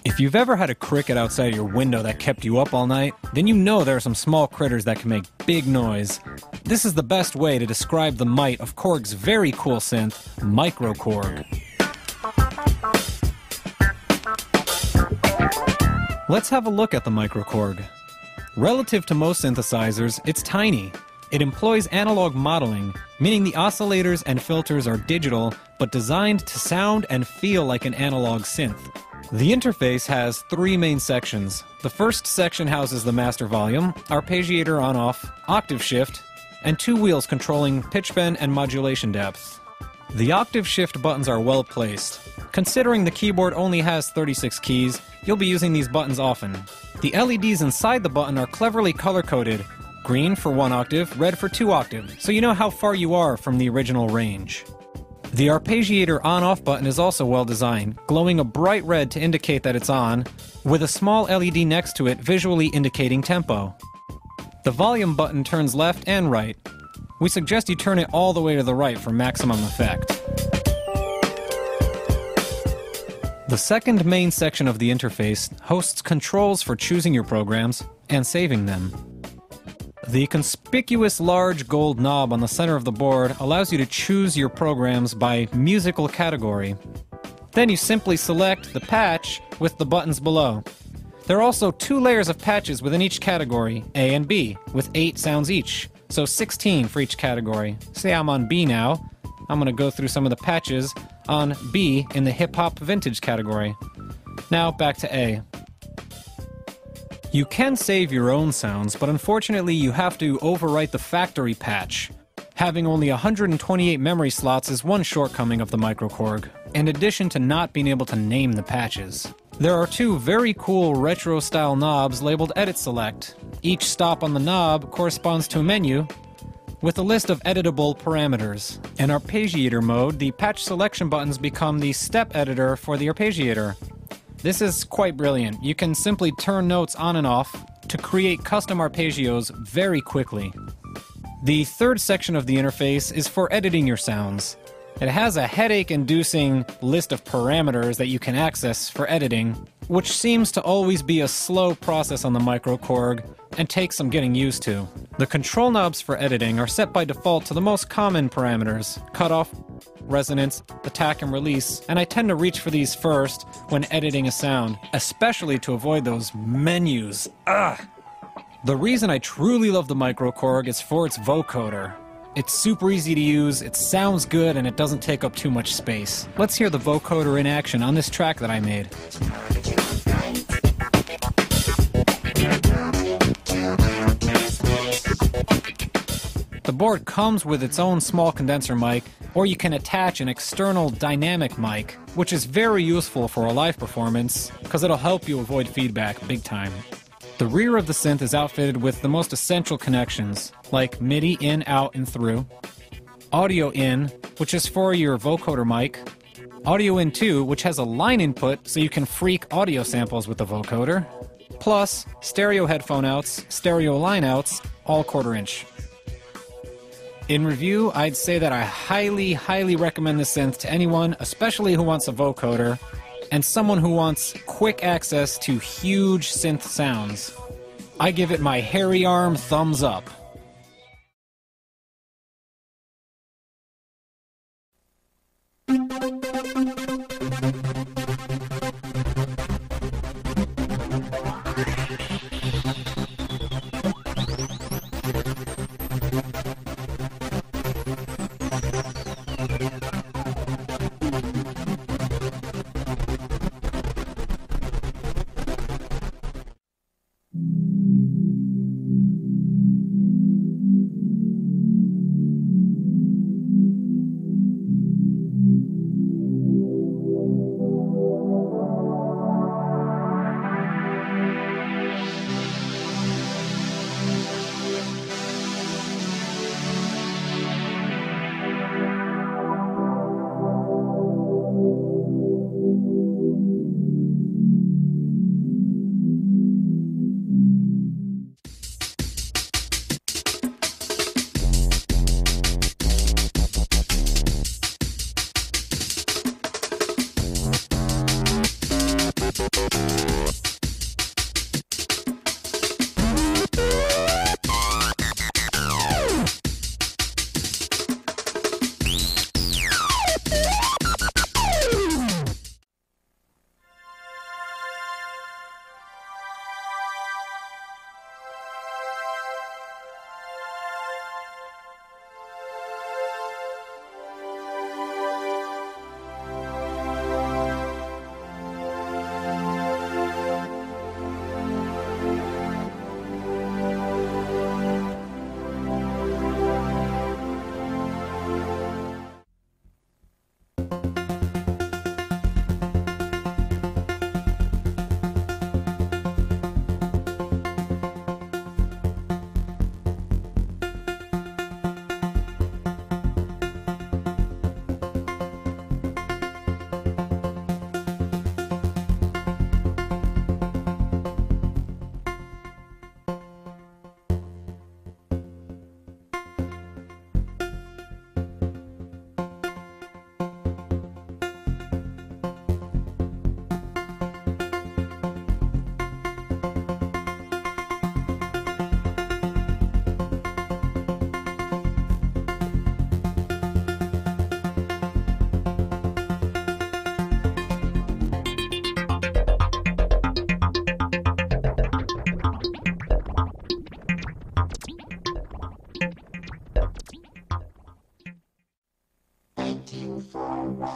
If you've ever had a cricket outside your window that kept you up all night, then you know there are some small critters that can make big noise. This is the best way to describe the might of Korg's very cool synth, MicroKorg. Let's have a look at the MicroKorg. Relative to most synthesizers, it's tiny. It employs analog modeling, meaning the oscillators and filters are digital, but designed to sound and feel like an analog synth. The interface has three main sections. The first section houses the master volume, arpeggiator on-off, octave shift, and two wheels controlling pitch bend and modulation depth. The octave shift buttons are well placed. Considering the keyboard only has 36 keys, you'll be using these buttons often. The LEDs inside the button are cleverly color-coded, green for 1 octave, red for 2 octave, so you know how far you are from the original range. The arpeggiator on-off button is also well designed, glowing a bright red to indicate that it's on, with a small LED next to it visually indicating tempo. The volume button turns left and right. We suggest you turn it all the way to the right for maximum effect. The second main section of the interface hosts controls for choosing your programs and saving them. The conspicuous large gold knob on the center of the board allows you to choose your programs by musical category. Then you simply select the patch with the buttons below. There are also 2 layers of patches within each category, A and B, with 8 sounds each, so 16 for each category. Say I'm on B now. I'm going to go through some of the patches on B in the hip-hop vintage category. Now back to A. You can save your own sounds, but unfortunately you have to overwrite the factory patch. Having only 128 memory slots is one shortcoming of the MicroKorg, in addition to not being able to name the patches. There are 2 very cool retro-style knobs labeled Edit Select. Each stop on the knob corresponds to a menu with a list of editable parameters. In arpeggiator mode, the patch selection buttons become the step editor for the arpeggiator. This is quite brilliant. You can simply turn notes on and off to create custom arpeggios very quickly. The third section of the interface is for editing your sounds. It has a headache-inducing list of parameters that you can access for editing, which seems to always be a slow process on the MicroKorg and takes some getting used to. The control knobs for editing are set by default to the most common parameters: cutoff, resonance, attack, and release, and I tend to reach for these first when editing a sound, especially to avoid those menus. Ugh! The reason I truly love the MicroKorg is for its vocoder. It's super easy to use, it sounds good, and it doesn't take up too much space. Let's hear the vocoder in action on this track that I made. The board comes with its own small condenser mic, or you can attach an external dynamic mic, which is very useful for a live performance, because it'll help you avoid feedback big time. The rear of the synth is outfitted with the most essential connections, like MIDI in, out, and through, audio in, which is for your vocoder mic, audio in 2, which has a line input so you can freak audio samples with the vocoder, plus stereo headphone outs, stereo line outs, all 1/4 inch. In review, I'd say that I highly recommend this synth to anyone, especially who wants a vocoder, and someone who wants quick access to huge synth sounds. I give it my hairy arm thumbs up.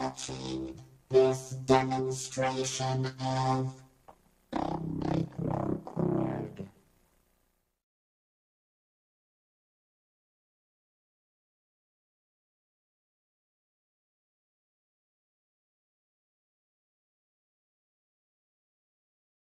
watching this demonstration of